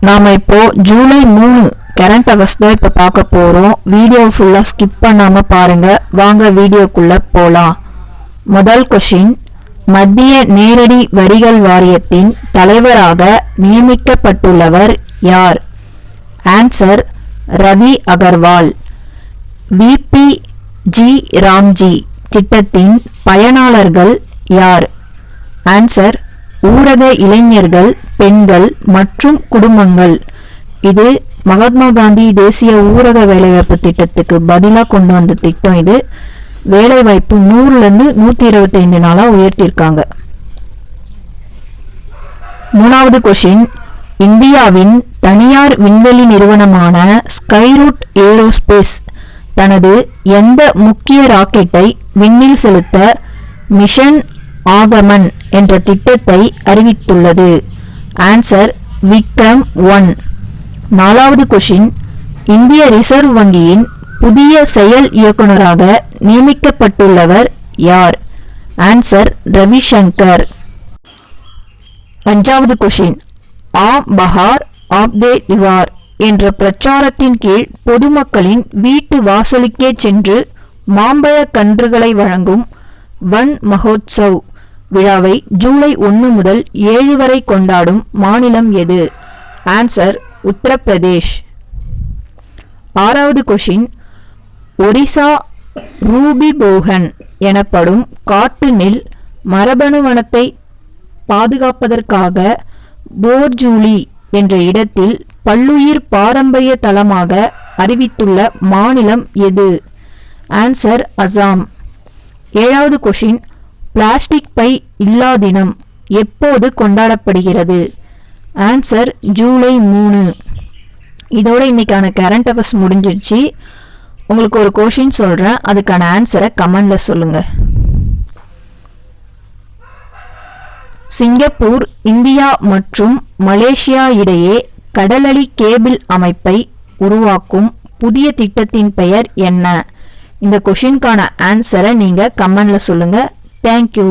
நாம் இப்போ July 3 current hours தான் இப்போ பார்க்க போகிறோம். வீடியோ ஃபுல்லாக ஸ்கிப் பண்ணாமல் பாருங்கள். வாங்க வீடியோக்குள்ளே போகலாம். முதல் கொஷின், மத்திய நேரடி வரிகள் வாரியத்தின் தலைவராக நியமிக்கப்பட்டுள்ளவர் யார்? ஆன்சர் ரவி அகர்வால். விபிஜி ராம்ஜி திட்டத்தின் பயனாளர்கள் யார்? ஆன்சர் ஊரக இளைஞர்கள், பெண்கள் மற்றும் குடும்பங்கள். இது மகாத்மா காந்தி தேசிய ஊரக வேலைவாய்ப்பு திட்டத்துக்கு பதிலாக கொண்டு வந்த திட்டம். இது வேலைவாய்ப்பு 100லேருந்து 125 நாளாக உயர்த்தியிருக்காங்க. மூணாவது கொஷின், இந்தியாவின் தனியார் விண்வெளி நிறுவனமான ஸ்கைரூட் ஏரோஸ்பேஸ் தனது எந்த முக்கிய ராக்கெட்டை விண்ணில் செலுத்த மிஷன் ஆகமன் என்ற திட்டத்தை அறிவித்துள்ளது? ஆன்சர் விக்ரம் 1. நாலாவது கொஷின், இந்திய ரிசர்வ் வங்கியின் புதிய செயல் இயக்குநராக நியமிக்கப்பட்டுள்ளவர் யார்? ஆன்சர் ரவிசங்கர். அஞ்சாவது கொஷின், ஆம் பஹார் ஆப்தே திவார் என்ற பிரச்சாரத்தின் கீழ் பொதுமக்களின் வீட்டு வாசலுக்கே சென்று மாம்பழ கன்றுகளை வழங்கும் வன் மகோத்சவ் விழாவை ஜூலை 1 முதல் 7 வரை கொண்டாடும் மாநிலம் எது? ஆன்சர் உத்தரப்பிரதேஷ். ஆறாவது கொஷின், ஒரிசா ரூபி போகன் எனப்படும் காட்டு நெல் மரபணு வனத்தை பாதுகாப்பதற்காக போர்ஜூலி என்ற இடத்தில் பல்லுயிர் பாரம்பரிய தலமாக அறிவித்துள்ள மாநிலம் எது? ஆன்சர் அசாம். ஏழாவது கொஷின், பிளாஸ்டிக் பை இல்லா தினம் எப்போது கொண்டாடப்படுகிறது? ஆன்சர் ஜூலை 3. இதோட இன்னைக்கான கரண்ட் அவர்ஸ் முடிஞ்சிடுச்சு. உங்களுக்கு ஒரு கொஷின் சொல்கிறேன், அதுக்கான ஆன்சரை கமெண்ட்ல சொல்லுங்க. சிங்கப்பூர், இந்தியா மற்றும் மலேசியா இடையே கடலடி கேபிள் அமைப்பை உருவாக்கும் புதிய திட்டத்தின் பெயர் என்ன? இந்த கொஷினுக்கான ஆன்சரை நீங்கள் கமெண்ட்ல சொல்லுங்க. தேங்க்யூ.